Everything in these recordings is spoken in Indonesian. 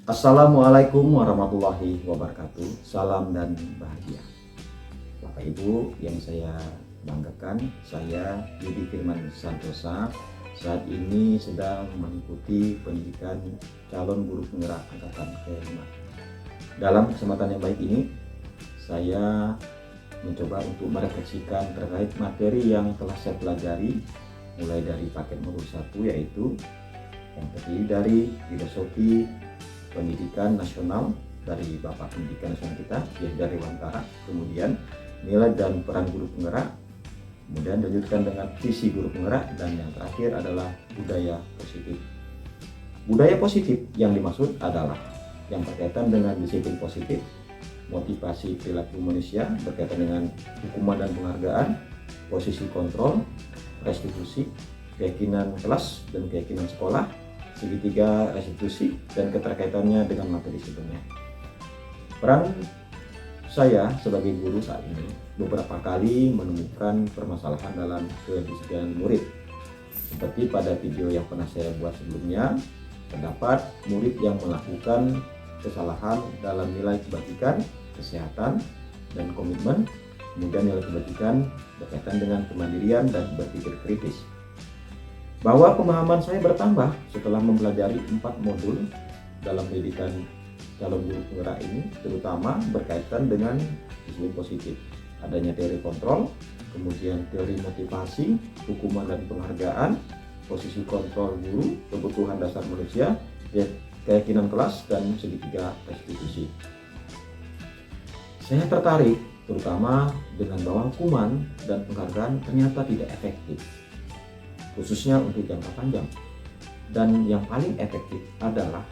Assalamualaikum warahmatullahi wabarakatuh. Salam dan bahagia. Bapak Ibu yang saya banggakan, saya Yudi Firman Santosa saat ini sedang mengikuti pendidikan calon guru penggerak angkatan ke-5. Dalam kesempatan yang baik ini, saya mencoba untuk merefleksikan terkait materi yang telah saya pelajari mulai dari paket modul 1, yaitu yang terdiri dari filosofi pendidikan nasional dari Bapak Pendidikan Nasional kita, yaitu dari Wantara, kemudian nilai dan peran guru penggerak, kemudian dilanjutkan dengan visi guru penggerak, dan yang terakhir adalah budaya positif. Budaya positif yang dimaksud adalah yang berkaitan dengan disiplin positif, motivasi perilaku manusia berkaitan dengan hukuman dan penghargaan, posisi kontrol, restitusi, keyakinan kelas dan keyakinan sekolah, segitiga restitusi, dan keterkaitannya dengan materi sebelumnya. Peran saya sebagai guru saat ini beberapa kali menemukan permasalahan dalam kedisiplinan murid. Seperti pada video yang pernah saya buat sebelumnya, terdapat murid yang melakukan kesalahan dalam nilai kebajikan, kesehatan, dan komitmen, kemudian nilai kebajikan berkaitan dengan kemandirian dan berpikir kritis. Bahwa pemahaman saya bertambah setelah mempelajari 4 modul dalam pendidikan calon guru penggerak ini, terutama berkaitan dengan disiplin positif. Adanya teori kontrol, kemudian teori motivasi, hukuman dan penghargaan, posisi kontrol guru, kebutuhan dasar manusia, keyakinan kelas, dan segitiga restitusi. Saya tertarik terutama dengan bahwa hukuman dan penghargaan ternyata tidak efektif, khususnya untuk jangka panjang. Dan yang paling efektif adalah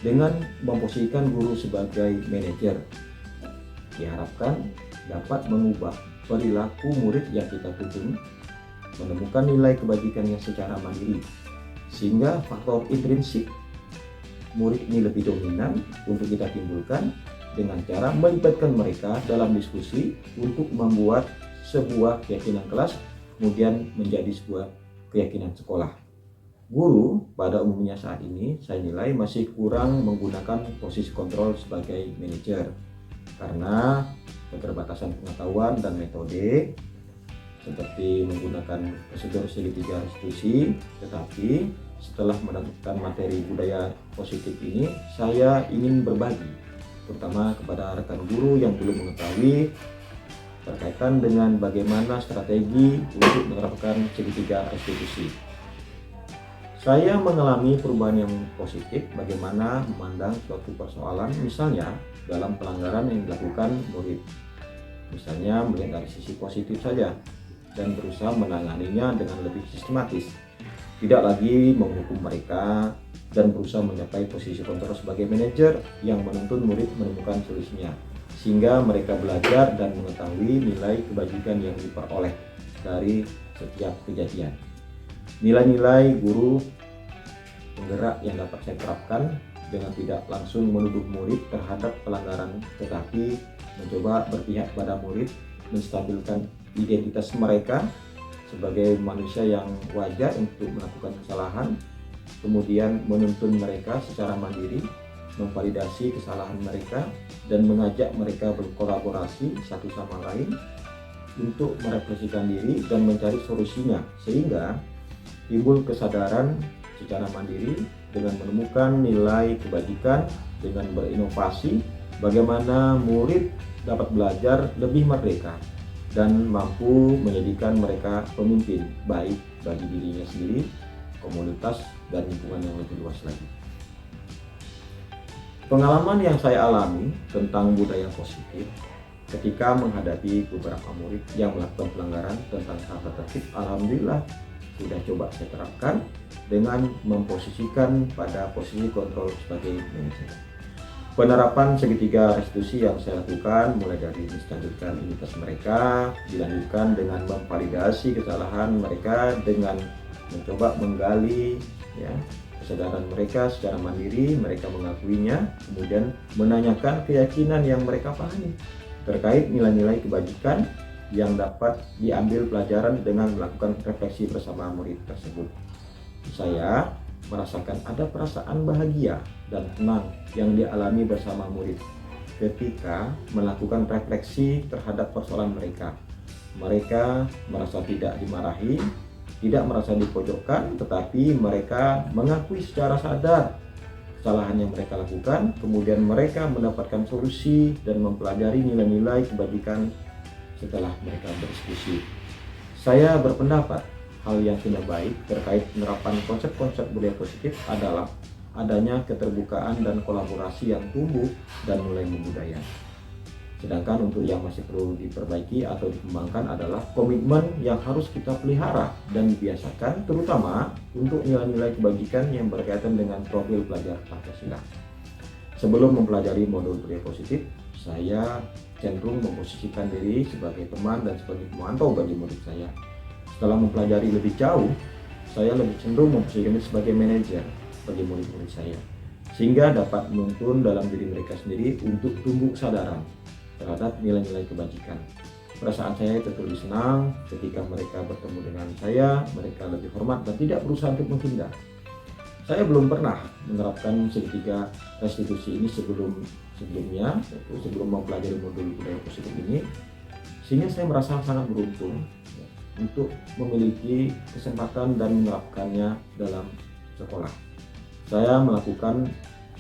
dengan memposisikan guru sebagai manajer. Diharapkan dapat mengubah perilaku murid yang kita tuntun, menemukan nilai kebajikannya secara mandiri, sehingga faktor intrinsik murid ini lebih dominan untuk kita timbulkan dengan cara melibatkan mereka dalam diskusi untuk membuat sebuah keyakinan kelas kemudian menjadi sebuah keyakinan sekolah. Guru pada umumnya saat ini saya nilai masih kurang menggunakan posisi kontrol sebagai manajer karena keterbatasan pengetahuan dan metode, seperti menggunakan prosedur segitiga restitusi. Tetapi setelah mendapatkan materi budaya positif ini, saya ingin berbagi terutama kepada rekan guru yang belum mengetahui berkaitan dengan bagaimana strategi untuk menerapkan segitiga restitusi. Saya mengalami perubahan yang positif bagaimana memandang suatu persoalan, misalnya dalam pelanggaran yang dilakukan murid. Misalnya melihat dari sisi positif saja dan berusaha menanganinya dengan lebih sistematis. Tidak lagi menghukum mereka dan berusaha mencapai posisi kontrol sebagai manajer yang menuntun murid menemukan solusinya, sehingga mereka belajar dan mengetahui nilai kebajikan yang diperoleh dari setiap kejadian. Nilai-nilai guru penggerak yang dapat saya terapkan dengan tidak langsung menuduh murid terhadap pelanggaran, tetapi mencoba berpihak pada murid, menstabilkan identitas mereka sebagai manusia yang wajar untuk melakukan kesalahan, kemudian menuntun mereka secara mandiri, memvalidasi kesalahan mereka, dan mengajak mereka berkolaborasi satu sama lain untuk merefleksikan diri dan mencari solusinya, sehingga timbul kesadaran secara mandiri dengan menemukan nilai kebajikan, dengan berinovasi bagaimana murid dapat belajar lebih merdeka dan mampu menjadikan mereka pemimpin baik bagi dirinya sendiri, komunitas, dan lingkungan yang lebih luas lagi. Pengalaman yang saya alami tentang budaya positif ketika menghadapi beberapa murid yang melakukan pelanggaran tentang tata tertib, alhamdulillah sudah coba saya terapkan dengan memposisikan pada posisi kontrol sebagai manajer. Penerapan segitiga restitusi yang saya lakukan mulai dari menstabilkan identitas mereka, dilanjutkan dengan memvalidasi kesalahan mereka dengan mencoba menggali kesadaran mereka secara mandiri, mereka mengakuinya, kemudian menanyakan keyakinan yang mereka pahami terkait nilai-nilai kebajikan yang dapat diambil pelajaran dengan melakukan refleksi bersama murid tersebut. Saya merasakan ada perasaan bahagia dan tenang yang dialami bersama murid ketika melakukan refleksi terhadap persoalan mereka. Mereka merasa tidak dimarahi, tidak merasa dipojokkan, tetapi mereka mengakui secara sadar kesalahan yang mereka lakukan, kemudian mereka mendapatkan solusi dan mempelajari nilai-nilai kebajikan setelah mereka berdiskusi. Saya berpendapat hal yang tidak baik terkait penerapan konsep-konsep budaya positif adalah adanya keterbukaan dan kolaborasi yang tumbuh dan mulai membudaya. Sedangkan untuk yang masih perlu diperbaiki atau dikembangkan adalah komitmen yang harus kita pelihara dan dibiasakan, terutama untuk nilai-nilai kebajikan yang berkaitan dengan profil pelajar Pancasila. Sebelum mempelajari modul budaya positif, saya cenderung memposisikan diri sebagai teman dan sebagai pemantau bagi murid saya. Setelah mempelajari lebih jauh, saya lebih cenderung memposisikan diri sebagai manajer bagi murid-murid saya, sehingga dapat menuntun dalam diri mereka sendiri untuk tumbuh kesadaran terhadap nilai-nilai kebajikan. Perasaan saya tentu lebih senang ketika mereka bertemu dengan saya, mereka lebih hormat dan tidak berusaha untuk menghindar. Saya belum pernah menerapkan segitiga restitusi ini sebelumnya, sebelum mempelajari modul budaya positif ini, sehingga saya merasa sangat beruntung untuk memiliki kesempatan dan menerapkannya dalam sekolah. Saya melakukan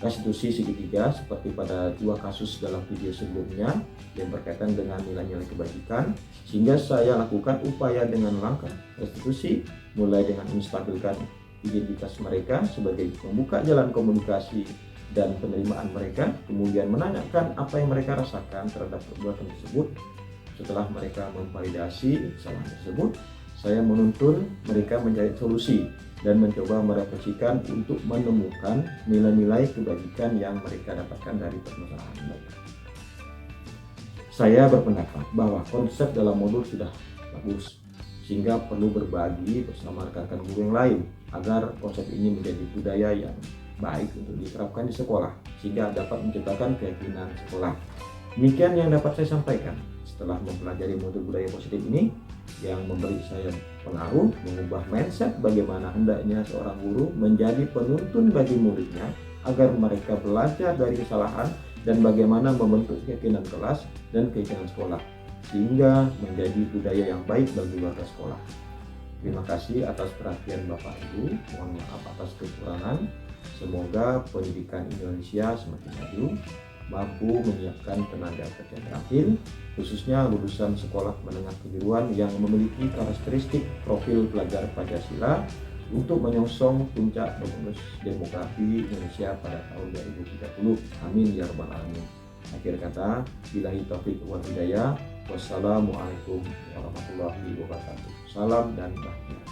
restitusi segitiga seperti pada 2 kasus dalam video sebelumnya yang berkaitan dengan nilai-nilai kebajikan, sehingga saya lakukan upaya dengan langkah restitusi mulai dengan menstabilkan identitas mereka sebagai membuka jalan komunikasi dan penerimaan mereka, kemudian menanyakan apa yang mereka rasakan terhadap perbuatan tersebut. Setelah mereka memvalidasi kesalahan tersebut, saya menuntun mereka mencari solusi dan mencoba merefleksikan untuk menemukan nilai-nilai kebajikan yang mereka dapatkan dari permasalahan mereka. Saya berpendapat bahwa konsep dalam modul sudah bagus, sehingga perlu berbagi bersama rekan-rekan guru yang lain agar konsep ini menjadi budaya yang baik untuk diterapkan di sekolah, sehingga dapat menciptakan keyakinan sekolah. Demikian yang dapat saya sampaikan setelah mempelajari modul budaya positif ini, yang memberi saya pengaruh mengubah mindset bagaimana hendaknya seorang guru menjadi penuntun bagi muridnya agar mereka belajar dari kesalahan dan bagaimana membentuk keyakinan kelas dan keyakinan sekolah sehingga menjadi budaya yang baik bagi warga sekolah. Terima kasih atas perhatian Bapak Ibu, mohon maaf atas kekurangan. Semoga pendidikan Indonesia semakin maju, mampu menyiapkan tenaga kerja terampil, khususnya lulusan sekolah menengah kejuruan yang memiliki karakteristik profil pelajar Pancasila untuk menyongsong puncak bonus demografi Indonesia pada tahun 2030. Amin ya rabbal alamin. Akhir kata, billahi taufiq wal hidayah. Wassalamualaikum warahmatullahi wabarakatuh. Salam dan bahagia.